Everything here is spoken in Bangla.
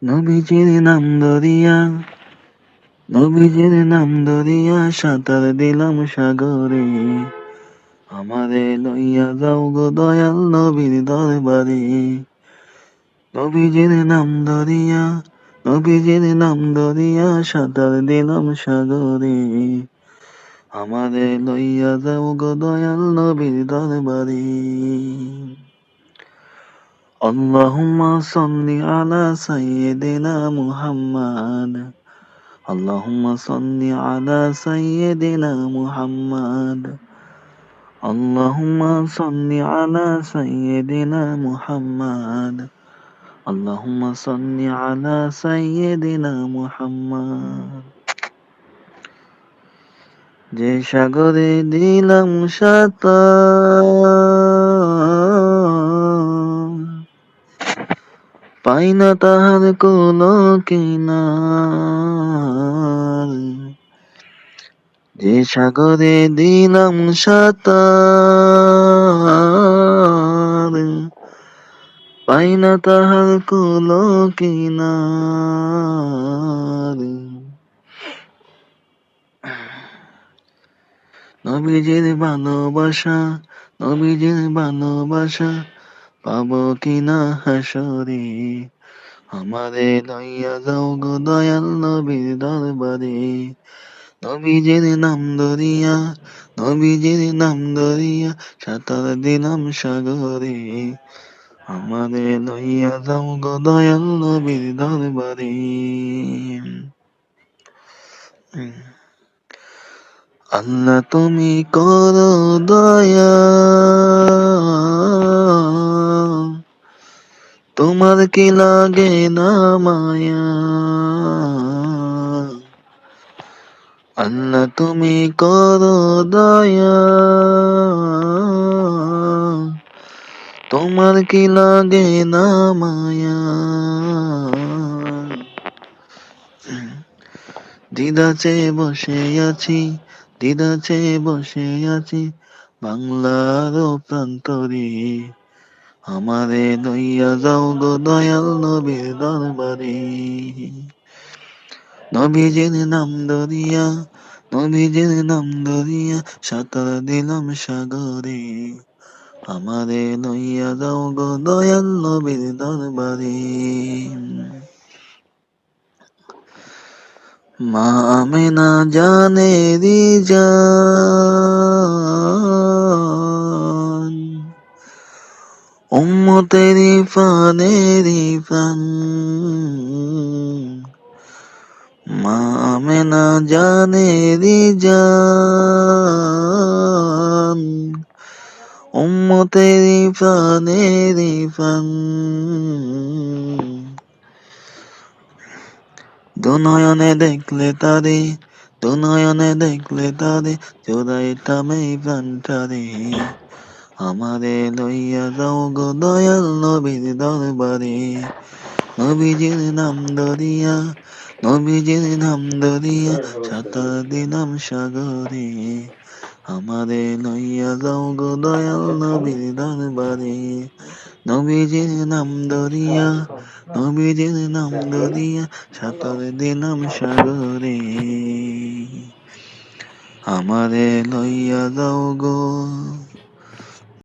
নবীজির নাম ধরিয়া, নবীজির নাম ধরিয়া সাঁতার দিলাম সাগরে। আমারে লইয়া যাও গো দয়াল নবীর দরবারে। নবীজির নাম ধরিয়া, নবীজির নাম ধরিয়া সাঁতার দিলাম সাগরে। আমারে লইয়া যাও গো দয়াল নবীর দরবারে। আল্লাহুম্মা সাল্লি আলা সাইয়্যিদিনা মুহাম্মাদ। আল্লাহুম্মা সাল্লি আলা সাইয়্যিদিনা মুহাম্মাদ। আল্লাহুম্মা সাল্লি আলা সাইয়্যিদিনা মুহাম্মাদ। আল্লাহুম্মা সাল্লি আলা সাইয়্যিদিনা মুহাম্মাদ। যে সাগরে দিলাম সাঁতার, পাই না তাহার কোনো কিনার। যে সাগরে দিলাম সাঁতার, পাই না তাহার কোনো কিনার। নবীজির ভালোবাসা, নবীজির ভালোবাসা পাবো কিনা হাসরে। আমারে লইয়া যাও গো দয়াল নবীর দরবারে। নবীজির নাম ধরিয়া, নবীজির নাম ধরিয়া সাঁতার দিলাম সাগরে। আমারে লইয়া যাও গো দয়াল নবীর দরবারে। আল্লাহ তুমি করো দয়া, তোমার কি লাগে না মায়া। আল্লাহ তুমি করো দয়া, তোমার কি লাগে না মায়া। দিদা চেয়ে বসে আছি, দিদা চেয়ে বসে আছি বাংলার প্রান্তরে। আমারে লইয়া যাও গো দয়াল নবীর দরবারে। নবীজির নাম ধরিয়া, নবীজির নাম ধরিয়া সাঁতার দিলাম সাগরে। আমারে লইয়া যাও গো দয়াল নবীর দরবারে। মা আমেনা জানেরি জান, উম্মতেরি ফানেরি ফান। মা আমেনা জানেরি জান, উম্মতেরি ফানেরি ফান। দুনয়নে দেখলে তারে, দুনয়নে দেখলে তারে জোড়াইতাম এই প্রাণটারে। আমারে লইয়া যাও গো দয়াল নবীর দরবারে। নবীজির নাম ধরিয়া, নবীজির নাম ধরিয়া সাঁতার দিলাম সাগরে। আমারে লইয়া যাও গো দয়াল নবীর দরবারে। নবীজির নাম ধরিয়া, নবীজির নাম ধরিয়া সাঁতার দিলাম সাগরে। আমারে লইয়া যাও গো